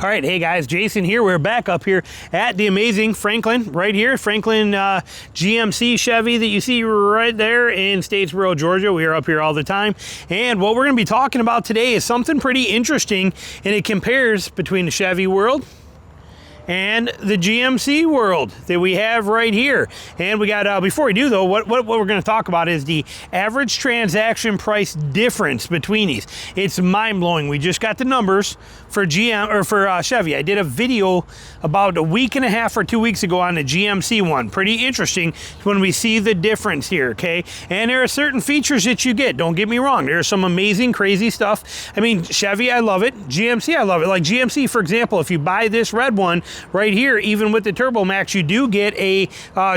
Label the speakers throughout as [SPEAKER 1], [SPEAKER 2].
[SPEAKER 1] All right, hey guys, Jason here. We're back up here at the amazing Franklin, right here. Franklin GMC Chevy that you see right there in Statesboro, Georgia. We are up here all the time. And what we're going to be talking about today is something pretty interesting, and it compares between the Chevy world and the GMC world that we have right here. And we got, before we do though, what we're gonna talk about is the average transaction price difference between these. It's mind-blowing. We just got the numbers for Chevy. I did a video about a week and a half or 2 weeks ago on the GMC one. Pretty interesting when we see the difference here, okay? And there are certain features that you get, don't get me wrong. There's some amazing, crazy stuff. I mean, Chevy, I love it. GMC, I love it. Like GMC, for example, if you buy this red one, right here, even with the Turbo Max, you do get a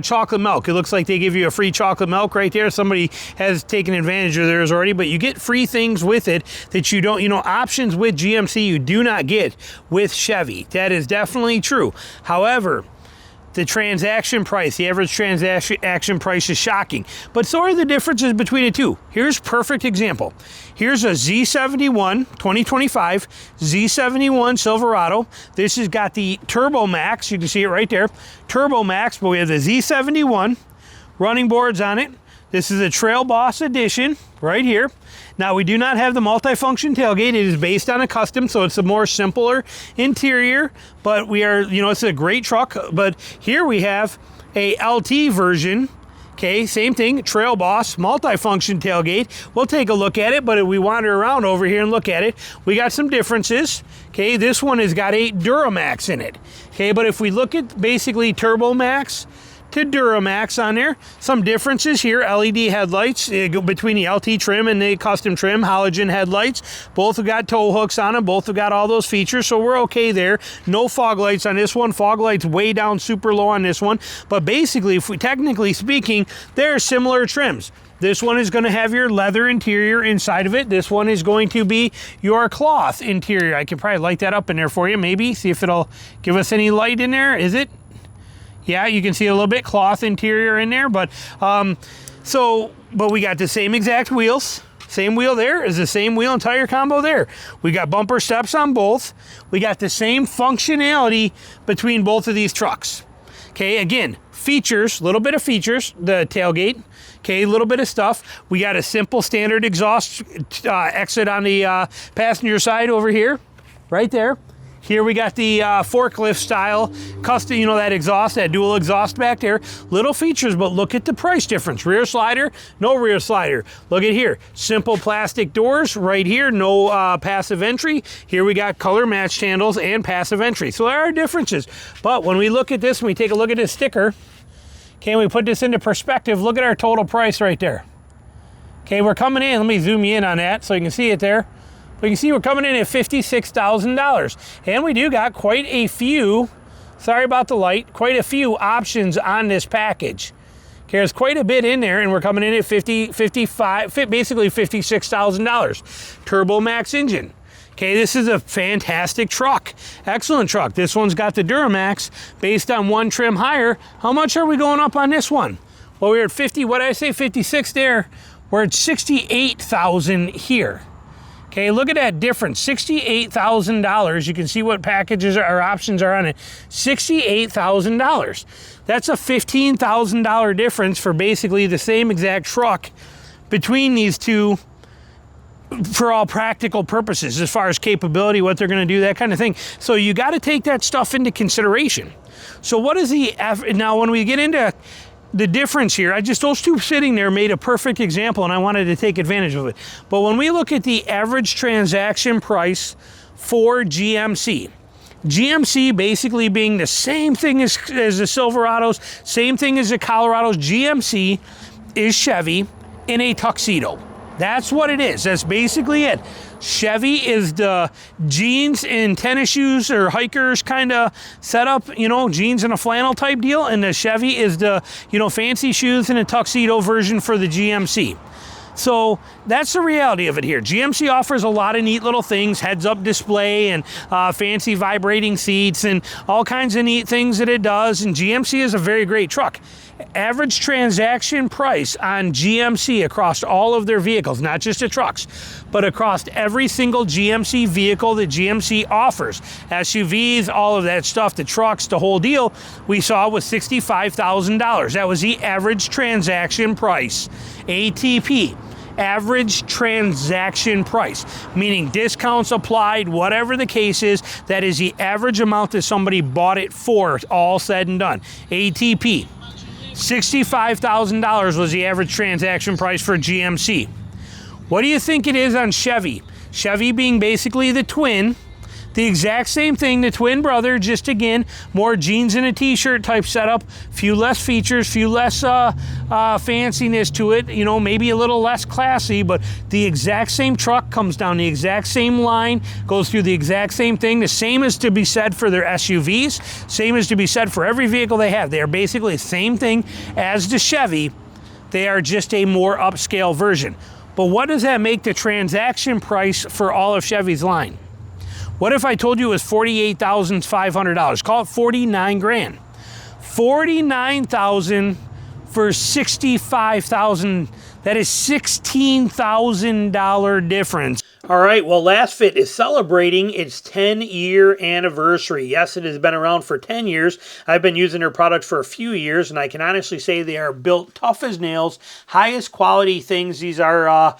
[SPEAKER 1] chocolate milk. It looks like they give you a free chocolate milk right there. Somebody has taken advantage of theirs already, but you get free things with it that you don't, options with GMC you do not get with Chevy. That is definitely true. However, the transaction price, the average transaction price is shocking. But so are the differences between the two. Here's a perfect example. Here's a Z71 2025 Z71 Silverado. This has got the Turbo Max. You can see it right there. Turbo Max, but we have the Z71 running boards on it. This is a Trail Boss edition right here. Now, we do not have the multifunction tailgate. It is based on a custom, so it's a more simpler interior, but we are, it's a great truck. But here we have a LT version. Okay, same thing, Trail Boss, multifunction tailgate. We'll take a look at it, but if we wander around over here and look at it, we got some differences. Okay, this one has got a Duramax in it. Okay, but if we look at basically Turbo Max to Duramax on there, some differences here. LED headlights between the LT trim and the custom trim, halogen headlights. Both have got tow hooks on them. Both have got all those features, so we're okay there. No fog lights on this one. Fog lights way down super low on this one. But basically, if we technically speaking, they're similar trims. This one is going to have your leather interior inside of it. This one is going to be your cloth interior. I could probably light that up in there for you, maybe. See if it'll give us any light in there. Is it? Yeah, you can see a little bit cloth interior in there, but we got the same exact wheels. Same wheel there is the same wheel and tire combo there. We got bumper steps on both. We got the same functionality between both of these trucks. Okay, again, features, a little bit of features, the tailgate. Okay, a little bit of stuff. We got a simple standard exhaust exit on the passenger side over here, right there. Here we got the forklift style custom, that exhaust, that dual exhaust back there. Little features, but look at the price difference. Rear slider, no rear slider. Look at here, simple plastic doors right here, no passive entry. Here we got color matched handles and passive entry. So there are differences. But when we look at this, when we take a look at this sticker, can we put this into perspective? Look at our total price right there. Okay, we're coming in, let me zoom you in on that so you can see it there. You can see we're coming in at $56,000, and we do got quite a few, sorry about the light, quite a few options on this package. Okay, there's quite a bit in there, and we're coming in at basically $56,000. Turbo Max engine. Okay, this is a fantastic truck, excellent truck. This one's got the Duramax based on one trim higher. How much are we going up on this one? Well, we're at 50, what did I say, 56 there. We're at 68,000 here. Okay, look at that difference, $68,000. You can see what packages or options are on it. $68,000. That's a $15,000 difference for basically the same exact truck between these two for all practical purposes, as far as capability, what they're going to do, that kind of thing. So you got to take that stuff into consideration. So what is now when we get into the difference here, those two sitting there made a perfect example, and I wanted to take advantage of it. But when we look at the average transaction price for GMC basically being the same thing as the Silverados, same thing as the Colorados, GMC is Chevy in a tuxedo. That's what it is. That's basically it. Chevy is the jeans and tennis shoes or hikers kind of setup, jeans and a flannel type deal. And the Chevy is the, fancy shoes and a tuxedo version for the GMC. So that's the reality of it here. GMC offers a lot of neat little things, heads-up display and fancy vibrating seats and all kinds of neat things that it does, and GMC is a very great truck. Average transaction price on GMC across all of their vehicles, not just the trucks, but across every single GMC vehicle that GMC offers, SUVs, all of that stuff, the trucks, the whole deal, we saw was $65,000. That was the average transaction price. ATP, average transaction price, meaning discounts applied, whatever the case is, that is the average amount that somebody bought it for, all said and done. ATP. $65,000 was the average transaction price for GMC. What do you think it is on Chevy? Chevy being basically the twin, the exact same thing, the twin brother, just again, more jeans and a t-shirt type setup, few less features, few less fanciness to it, you know, maybe a little less classy, but the exact same truck comes down the exact same line, goes through the exact same thing. The same is to be said for their SUVs, same is to be said for every vehicle they have. They are basically the same thing as the Chevy. They are just a more upscale version. But what does that make the transaction price for all of Chevy's line? What if I told you it was $48,500? Call it 49 grand. 49,000 for 65,000. That is $16,000 difference. All right, well, LastFit is celebrating its 10-year anniversary. Yes, it has been around for 10 years. I've been using their products for a few years, and I can honestly say they are built tough as nails, highest quality things. These are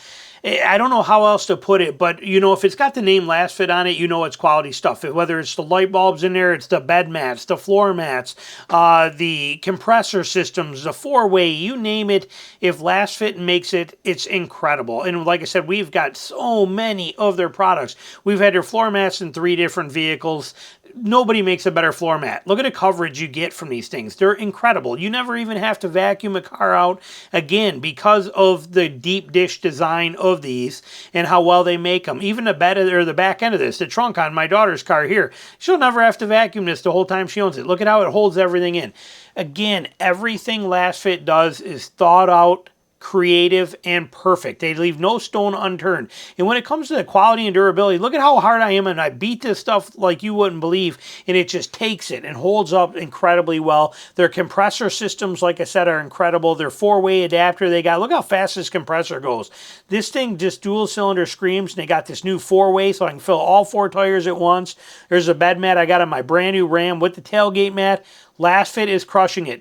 [SPEAKER 1] I don't know how else to put it, but you know, if it's got the name LastFit on it, you know it's quality stuff. Whether it's the light bulbs in there, it's the bed mats, the floor mats, the compressor systems, the four-way, you name it. If LastFit makes it, it's incredible. And like I said, we've got so many of their products. We've had their floor mats in 3 different vehicles. Nobody makes a better floor mat. Look at the coverage you get from these things. They're incredible. You never even have to vacuum a car out, again, because of the deep dish design of these and how well they make them. Even the bed or the back end of this, the trunk on my daughter's car here, she'll never have to vacuum this the whole time she owns it. Look at how it holds everything in. Again, everything LastFit does is thought out, creative, and perfect. They leave no stone unturned. And when it comes to the quality and durability, look at how hard I am, and I beat this stuff like you wouldn't believe, and it just takes it and holds up incredibly well. Their compressor systems, like I said, are incredible. Their 4-way adapter they got, look how fast this compressor goes. This thing just dual cylinder screams, and they got this new 4-way so I can fill all 4 tires at once. There's a bed mat I got on my brand new Ram with the tailgate mat. LastFit is crushing it.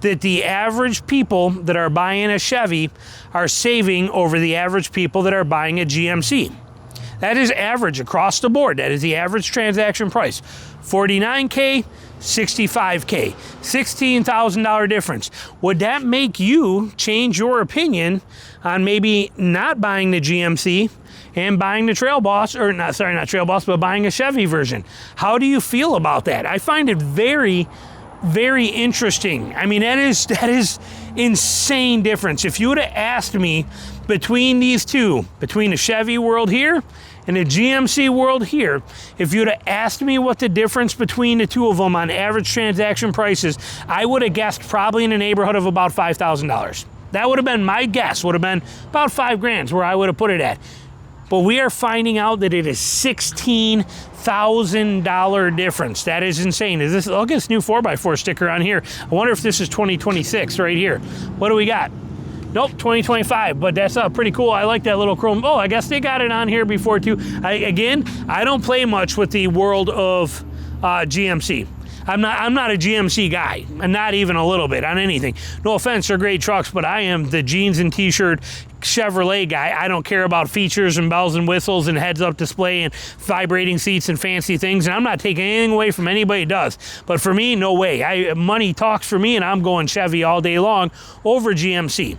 [SPEAKER 1] That the average people that are buying a Chevy are saving over the average people that are buying a GMC. That is average across the board. That is the average transaction price. $49K, $65K, $16,000 difference. Would that make you change your opinion on maybe not buying the GMC and buying the Trail Boss, or not Trail Boss, but buying a Chevy version? How do you feel about that? I find it very interesting. I mean, that is insane difference. If you would have asked me between these two, between the Chevy world here and the GMC world here, if you'd have asked me what the difference between the two of them on average transaction prices, I would have guessed probably in the neighborhood of about $5,000. That would have been my guess, would have been about 5 grand where I would have put it at. But we are finding out that it is $16,000 difference. That is insane. Look at this new 4x4 sticker on here. I wonder if this is 2026 right here. What do we got? Nope, 2025, but that's pretty cool. I like that little chrome. Oh, I guess they got it on here before too. I don't play much with the world of GMC. I'm not a GMC guy, not even a little bit on anything. No offense, they're great trucks, but I am the jeans and t-shirt Chevrolet guy. I don't care about features and bells and whistles and heads-up display and vibrating seats and fancy things, and I'm not taking anything away from anybody who does. But for me, no way. Money talks for me, and I'm going Chevy all day long over GMC.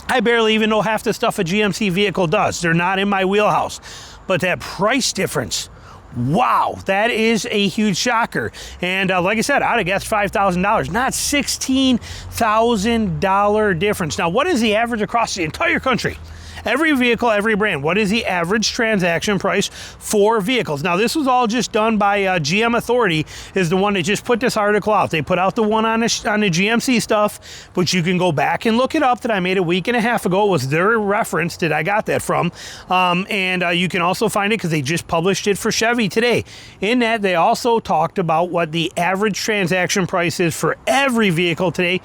[SPEAKER 1] I barely even know half the stuff a GMC vehicle does. They're not in my wheelhouse. But that price difference, wow, that is a huge shocker. And like I said, I'd have guessed $5,000, not $16,000 difference. Now, what is the average across the entire country? Every vehicle, every brand. What is the average transaction price for vehicles? Now, this was all just done by GM Authority, is the one that just put this article out. They put out the one on the GMC stuff, but you can go back and look it up that I made a week and a half ago. It was their reference that I got that from. And you can also find it because they just published it for Chevy today. In that, they also talked about what the average transaction price is for every vehicle today,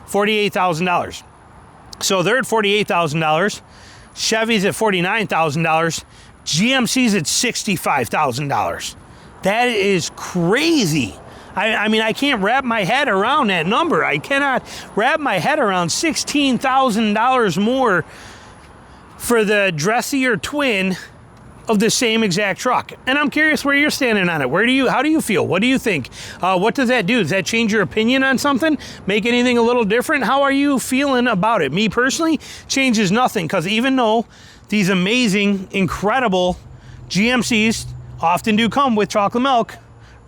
[SPEAKER 1] $48,000. So they're at $48,000. Chevy's at $49,000. GMC's at $65,000. That is crazy. I mean, I can't wrap my head around that number. I cannot wrap my head around $16,000 more for the dressier twin of the same exact truck. And I'm curious where you're standing on it. How do you feel? What do you think? What does that do? Does that change your opinion on something? Make anything a little different? How are you feeling about it? Me personally, changes nothing, because even though these amazing, incredible GMCs often do come with chocolate milk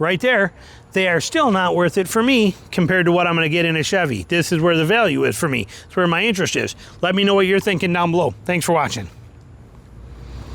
[SPEAKER 1] right there, they are still not worth it for me compared to what I'm going to get in a Chevy. This is where the value is for me. It's where my interest is. Let me know what you're thinking down below. Thanks for watching.